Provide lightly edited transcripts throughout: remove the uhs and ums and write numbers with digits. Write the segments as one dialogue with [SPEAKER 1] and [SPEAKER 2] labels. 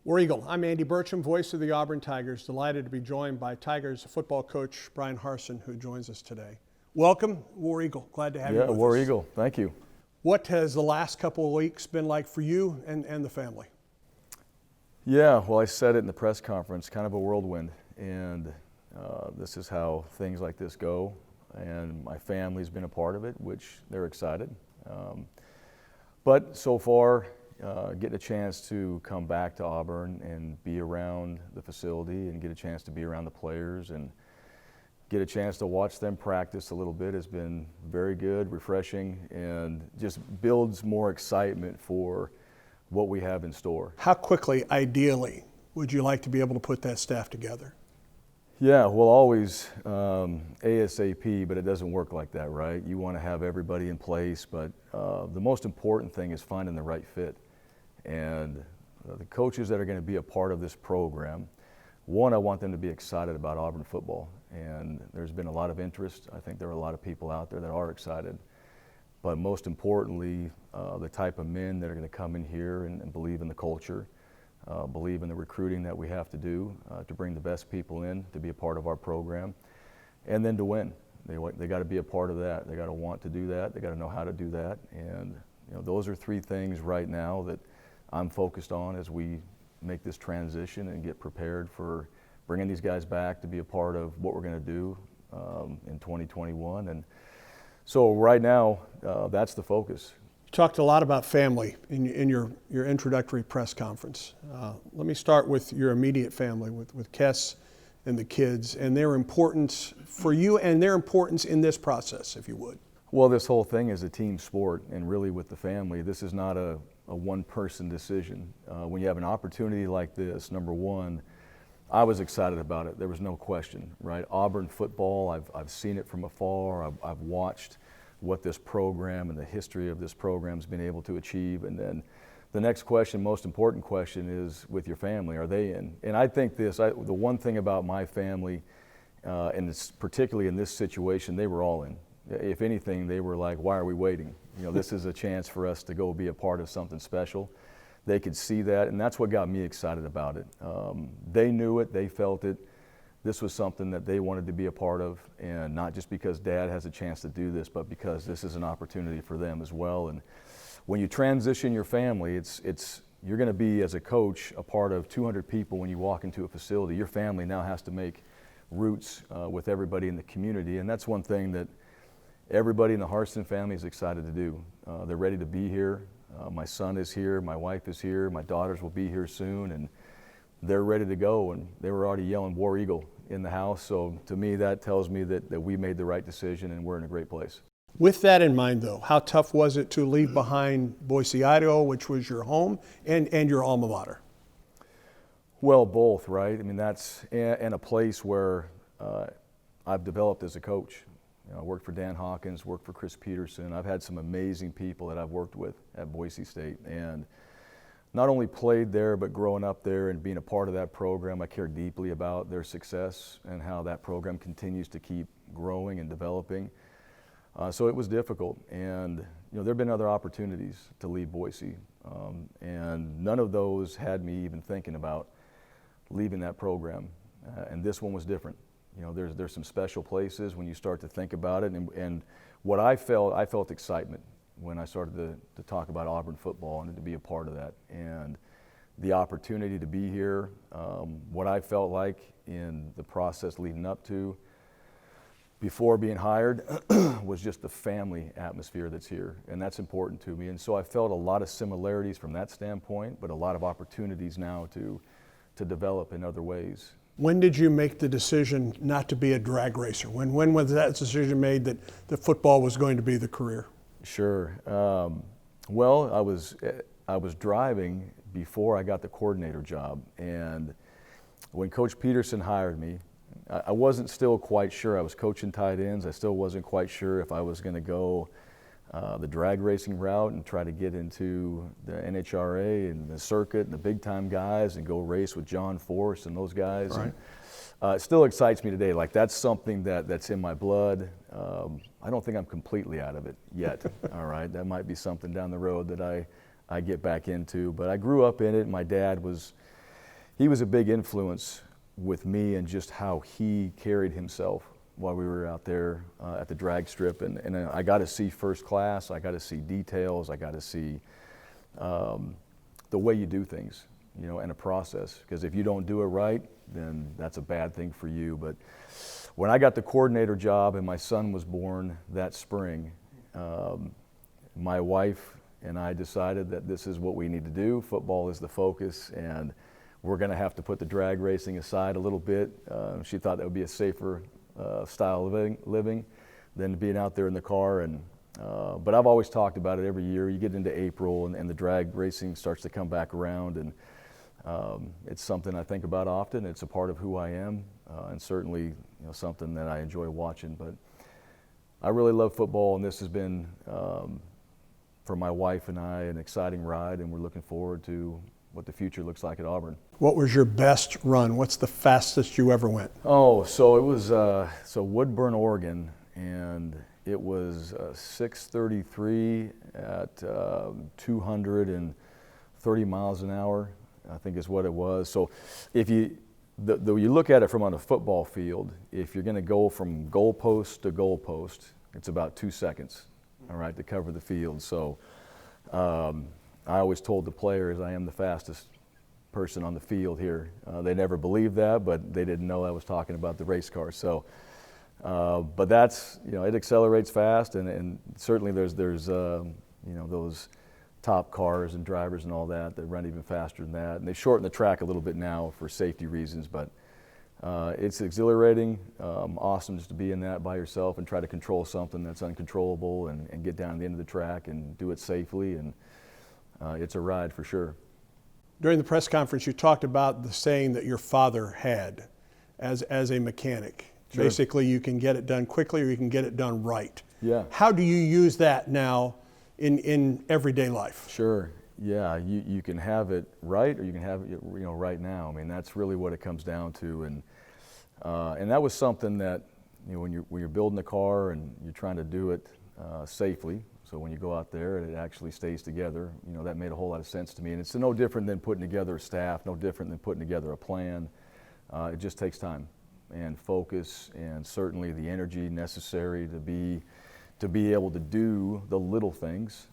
[SPEAKER 1] War Eagle. I'm Andy Burcham, voice of the Auburn Tigers. Delighted to be joined by Tigers football coach Bryan Harsin, who joins us today. Welcome, War Eagle. Glad to have you with us.
[SPEAKER 2] Yeah, War Eagle. Thank you.
[SPEAKER 1] What has the last couple of weeks been like for you and the family?
[SPEAKER 2] Yeah, well, I said it in the press conference, kind of a whirlwind, and this is how things like this go, and my family's been a part of it, which they're excited. But so far, getting a chance to come back to Auburn and be around the facility and get a chance to be around the players and get a chance to watch them practice a little bit has been very good, refreshing, and just builds more excitement for what we have in store.
[SPEAKER 1] How quickly, ideally, would you like to be able to put that staff together?
[SPEAKER 2] Yeah, well, always ASAP, but it doesn't work like that, right? You want to have everybody in place, but the most important thing is finding the right fit. And the coaches that are going to be a part of this program, one, I want them to be excited about Auburn football. And there's been a lot of interest. I think there are a lot of people out there that are excited. But most importantly, the type of men that are going to come in here and believe in the culture, believe in the recruiting that we have to do to bring the best people in to be a part of our program, and then to win. They got to be a part of that. They got to want to do that. They got to know how to do that. And those are three things right now that I'm focused on as we make this transition and get prepared for bringing these guys back to be a part of what we're going to do in 2021. And so right now, that's the focus.
[SPEAKER 1] You talked a lot about family in your introductory press conference. Let me start with your immediate family, with Kess and the kids, and their importance for you and their importance in this process, if you would.
[SPEAKER 2] Well, this whole thing is a team sport, and really with the family, this is not a one-person decision. When you have an opportunity like this, number one, I was excited about it. There was no question, right? Auburn football, I've seen it from afar. I've watched what this program and the history of this program has been able to achieve. And then the next question, most important question, is with your family. Are they in? And I think the one thing about my family, and it's particularly in this situation, they were all in. If anything, they were like, why are we waiting? This is a chance for us to go be a part of something special. They could see that, and that's what got me excited about it. They knew it, they felt it. This was something that they wanted to be a part of, and not just because Dad has a chance to do this, but because this is an opportunity for them as well. And when you transition your family, you're going to be, as a coach, a part of 200 people when you walk into a facility. Your family now has to make roots with everybody in the community, and that's one thing that everybody in the Harsin family is excited to do. They're ready to be here. My son is here, my wife is here, my daughters will be here soon, and they're ready to go. And they were already yelling War Eagle in the house. So to me, that tells me that we made the right decision and we're in a great place.
[SPEAKER 1] With that in mind, though, how tough was it to leave behind Boise, Idaho, which was your home, and your alma mater?
[SPEAKER 2] Well, both, right? I mean, that's in a place where I've developed as a coach. I worked for Dan Hawkins, worked for Chris Peterson. I've had some amazing people that I've worked with at Boise State, and not only played there, but growing up there and being a part of that program, I care deeply about their success and how that program continues to keep growing and developing. So it was difficult, and there have been other opportunities to leave Boise, and none of those had me even thinking about leaving that program, and this one was different. There's some special places when you start to think about it, and what I felt excitement when I started to talk about Auburn football and to be a part of that, and the opportunity to be here. What I felt like in the process leading up to, before being hired, was just the family atmosphere that's here, and that's important to me. And so I felt a lot of similarities from that standpoint, but a lot of opportunities now to develop in other ways.
[SPEAKER 1] When did you make the decision not to be a drag racer? When was that decision made that football was going to be the career?
[SPEAKER 2] Sure. Well, I was driving before I got the coordinator job, and when Coach Peterson hired me, I wasn't still quite sure. I was coaching tight ends. I still wasn't quite sure if I was going to go the drag racing route and try to get into the NHRA and the circuit and the big time guys and go race with John Force and those guys.
[SPEAKER 1] Right.
[SPEAKER 2] And, it still excites me today. Like, that's something that's in my blood. I don't think I'm completely out of it yet. All right, that might be something down the road that I get back into. But I grew up in it. My dad was he was a big influence with me and just how he carried himself while we were out there at the drag strip. And I got to see first class, I got to see details, I got to see the way you do things, you know, and a process. Because if you don't do it right, then that's a bad thing for you. But when I got the coordinator job and my son was born that spring, my wife and I decided that this is what we need to do. Football is the focus, and we're going to have to put the drag racing aside a little bit. She thought that would be a safer style of living than being out there in the car. And but I've always talked about it every year. You get into April and the drag racing starts to come back around, and it's something I think about often. It's a part of who I am, and certainly, you know, something that I enjoy watching. But I really love football, and this has been, for my wife and I, an exciting ride, and we're looking forward to what the future looks like at Auburn.
[SPEAKER 1] What was your best run? What's the fastest you ever went?
[SPEAKER 2] Oh, so it was Woodburn, Oregon, and it was 6:33 at 230 miles an hour, I think is what it was. So if you look at it from on a football field, if you're going to go from goalpost to goalpost, it's about 2 seconds, all right, to cover the field. So I always told the players I am the fastest person on the field here. They never believed that, but they didn't know I was talking about the race car. So, but that's, you know, it accelerates fast, and certainly there's you know, those top cars and drivers and all that run even faster than that. And they shorten the track a little bit now for safety reasons, but it's exhilarating, awesome just to be in that by yourself and try to control something that's uncontrollable and get down to the end of the track and do it safely. And it's a ride for sure.
[SPEAKER 1] During the press conference, you talked about the saying that your father had as a mechanic.
[SPEAKER 2] Sure.
[SPEAKER 1] Basically, you can get it done quickly or you can get it done right.
[SPEAKER 2] Yeah.
[SPEAKER 1] How do you use that now in everyday life?
[SPEAKER 2] Sure. Yeah, you can have it right, or you can have it, you know, right now. I mean, that's really what it comes down to. And that was something that, you know, when you're building a car and you're trying to do it safely. So when you go out there and it actually stays together, you know, that made a whole lot of sense to me. And it's no different than putting together a staff, no different than putting together a plan. It just takes time and focus, and certainly the energy necessary to be able to do the little things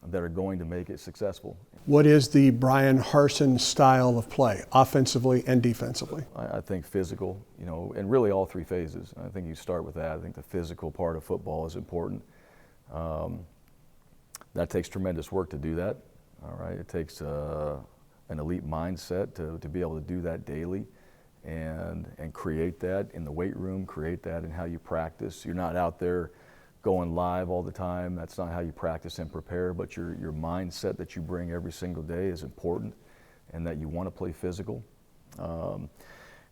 [SPEAKER 2] that are going to make it successful.
[SPEAKER 1] What is the Bryan Harsin style of play, offensively and defensively?
[SPEAKER 2] I think physical, you know, and really all three phases. I think you start with that. I think the physical part of football is important. That takes tremendous work to do that. All right, it takes an elite mindset to be able to do that daily, and create that in the weight room, create that in how you practice. You're not out there going live all the time. That's not how you practice and prepare, but your mindset that you bring every single day is important, and that you want to play physical.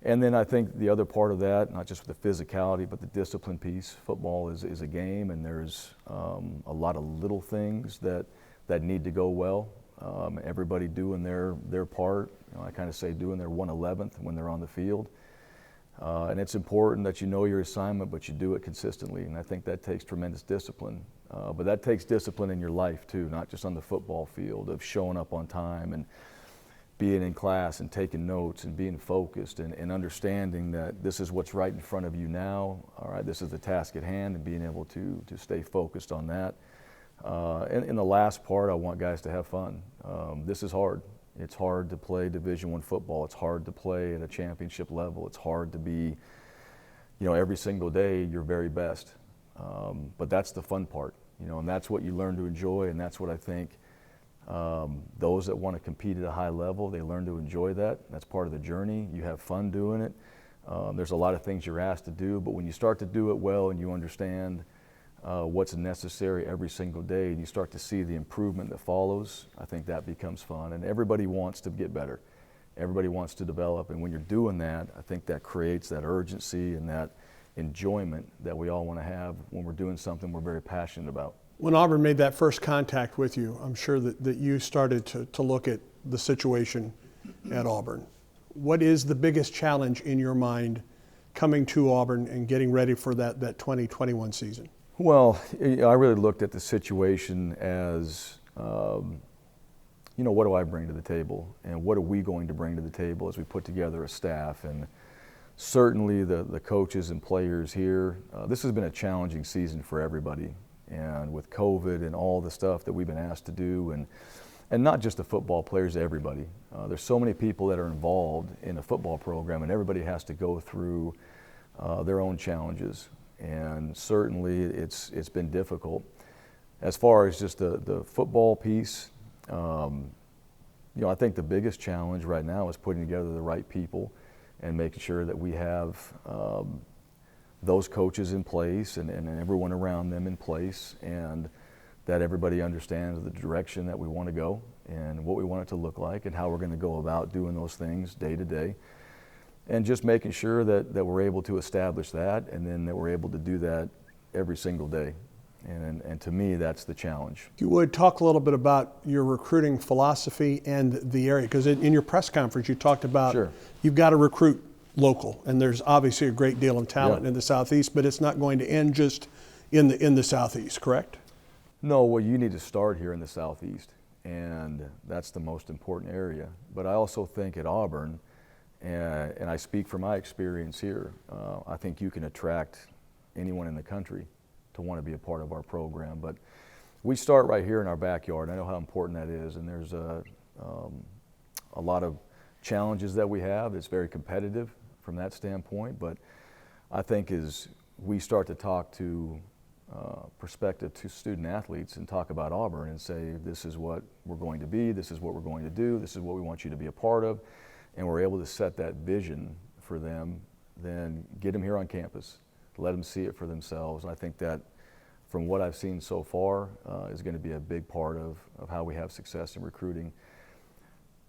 [SPEAKER 2] And then I think the other part of that, not just with the physicality, but the discipline piece. Football is a game, and there's a lot of little things that need to go well. Everybody doing their part. You know, I kind of say doing their 1/11th when they're on the field. And it's important that you know your assignment, but you do it consistently. And I think that takes tremendous discipline. But that takes discipline in your life too, not just on the football field, of showing up on time and being in class and taking notes and being focused and understanding that this is what's right in front of you now. All right, this is the task at hand, and being able to stay focused on that. And in the last part, I want guys to have fun. This is hard. It's hard to play Division I football. It's hard to play at a championship level. It's hard to be, you know, every single day your very best. But that's the fun part, you know, and that's what you learn to enjoy, and that's what I think those that want to compete at a high level, they learn to enjoy that. That's part of the journey. You have fun doing it. There's a lot of things you're asked to do, but when you start to do it well and you understand what's necessary every single day, and you start to see the improvement that follows, I think that becomes fun. And everybody wants to get better. Everybody wants to develop. And when you're doing that, I think that creates that urgency and that enjoyment that we all want to have when we're doing something we're very passionate about.
[SPEAKER 1] When Auburn made that first contact with you, I'm sure that you started to look at the situation at Auburn. What is the biggest challenge in your mind coming to Auburn and getting ready for that 2021 season?
[SPEAKER 2] Well, I really looked at the situation as what do I bring to the table, and what are we going to bring to the table as we put together a staff. And certainly the coaches and players here, this has been a challenging season for everybody. And with COVID and all the stuff that we've been asked to do, and not just the football players, everybody. There's so many people that are involved in a football program, and everybody has to go through their own challenges. And certainly it's been difficult. As far as just the football piece, I think the biggest challenge right now is putting together the right people and making sure that we have those coaches in place and everyone around them in place, and that everybody understands the direction that we want to go and what we want it to look like and how we're going to go about doing those things day to day. And just making sure that we're able to establish that, and then that we're able to do that every single day. And to me, that's the challenge.
[SPEAKER 1] If you would, talk a little bit about your recruiting philosophy and the area, because in your press conference you talked about
[SPEAKER 2] Sure.
[SPEAKER 1] You've got to recruit local, and there's obviously a great deal of talent in the Southeast, but it's not going to end just in the Southeast, correct?
[SPEAKER 2] No, well, you need to start here in the Southeast, and that's the most important area. But I also think at Auburn, and I speak from my experience here, I think you can attract anyone in the country to want to be a part of our program. But we start right here in our backyard. I know how important that is, and there's a lot of challenges that we have. It's very competitive from that standpoint, but I think as we start to talk to prospective to student athletes and talk about Auburn and say, this is what we're going to be, this is what we're going to do, this is what we want you to be a part of, and we're able to set that vision for them, then get them here on campus, let them see it for themselves. And I think that from what I've seen so far is going to be a big part of how we have success in recruiting.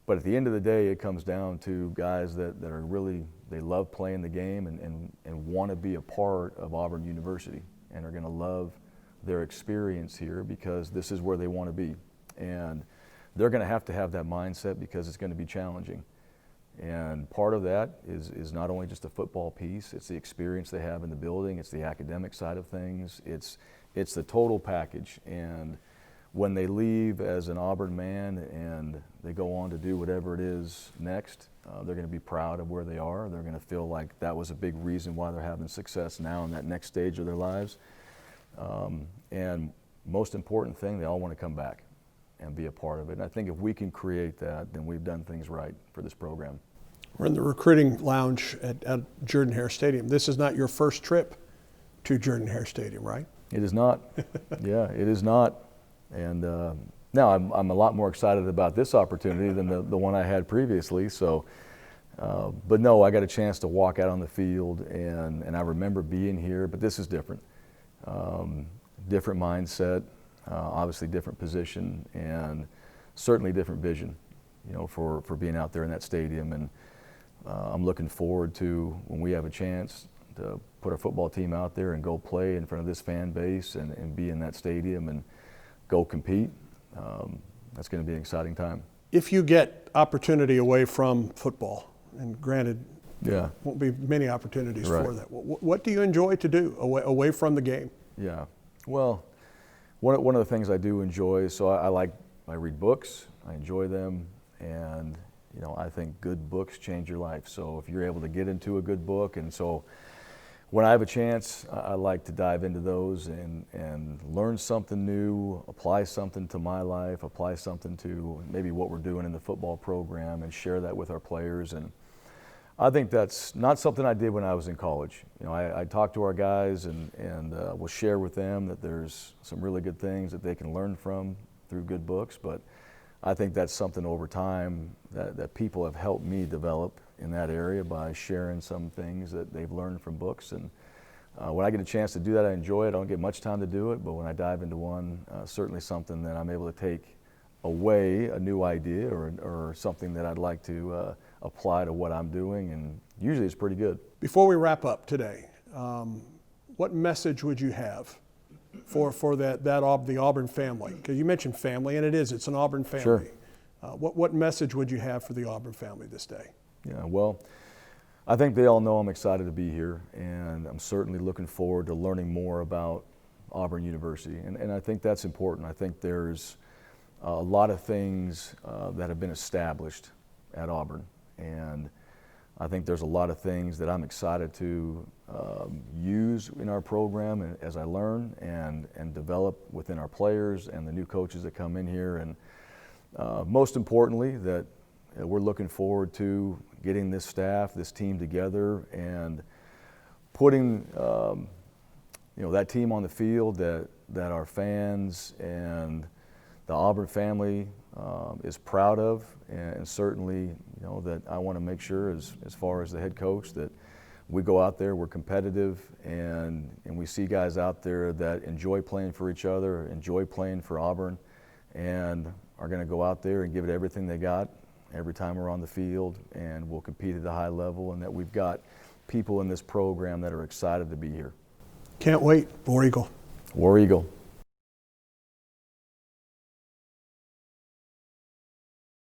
[SPEAKER 2] But at the end of the day, it comes down to guys that are really, they love playing the game and want to be a part of Auburn University and are going to love their experience here because this is where they want to be. And they're going to have that mindset because it's going to be challenging. And part of that is not only just the football piece, it's the experience they have in the building, it's the academic side of things, it's the total package. And when they leave as an Auburn man and they go on to do whatever it is next, they're going to be proud of where they are. They're going to feel like that was a big reason why they're having success now in that next stage of their lives. And most important thing, they all want to come back and be a part of it. And I think if we can create that, then we've done things right for this program.
[SPEAKER 1] We're in the recruiting lounge at Jordan-Hare Stadium. This is not your first trip to Jordan-Hare Stadium, right?
[SPEAKER 2] It is not. Yeah, it is not. And now I'm a lot more excited about this opportunity than the one I had previously. So, but no, I got a chance to walk out on the field, and I remember being here. But this is different. Different mindset, obviously different position, and certainly different vision. For being out there in that stadium. And I'm looking forward to when we have a chance to put our football team out there and go play in front of this fan base and be in that stadium and go compete. That's going to be an exciting time.
[SPEAKER 1] If you get opportunity away from football, and granted, won't be many opportunities for that, what do you enjoy to do away from the game?
[SPEAKER 2] Yeah, well, one of the things I do enjoy, so I read books, I enjoy them, and I think good books change your life. So if you're able to get into a good book, and so when I have a chance, I like to dive into those and learn something new, apply something to my life, apply something to maybe what we're doing in the football program, and share that with our players. And I think that's not something I did when I was in college. I talk to our guys and will share with them that there's some really good things that they can learn from through good books. But I think that's something over time that people have helped me develop in that area by sharing some things that they've learned from books. And when I get a chance to do that, I enjoy it. I don't get much time to do it, but when I dive into one, certainly something that I'm able to take away a new idea or something that I'd like to apply to what I'm doing, and usually it's pretty good.
[SPEAKER 1] Before we wrap up today, what message would you have for the Auburn family? Because you mentioned family, and it's an Auburn family.
[SPEAKER 2] Sure.
[SPEAKER 1] What message would you have for the Auburn family this day?
[SPEAKER 2] Yeah, well, I think they all know I'm excited to be here, and I'm certainly looking forward to learning more about Auburn University. And I think that's important. I think there's a lot of things that have been established at Auburn, and I think there's a lot of things that I'm excited to use in our program as I learn and develop within our players and the new coaches that come in here. And most importantly, that we're looking forward to getting this staff, this team together, and putting that team on the field that our fans and the Auburn family is proud of, and certainly that I want to make sure as far as the head coach that we go out there, we're competitive, and we see guys out there that enjoy playing for each other, enjoy playing for Auburn, and are going to go out there and give it everything they got every time we're on the field, and we'll compete at a high level, and that we've got people in this program that are excited to be here.
[SPEAKER 1] Can't wait. War Eagle.
[SPEAKER 2] War Eagle.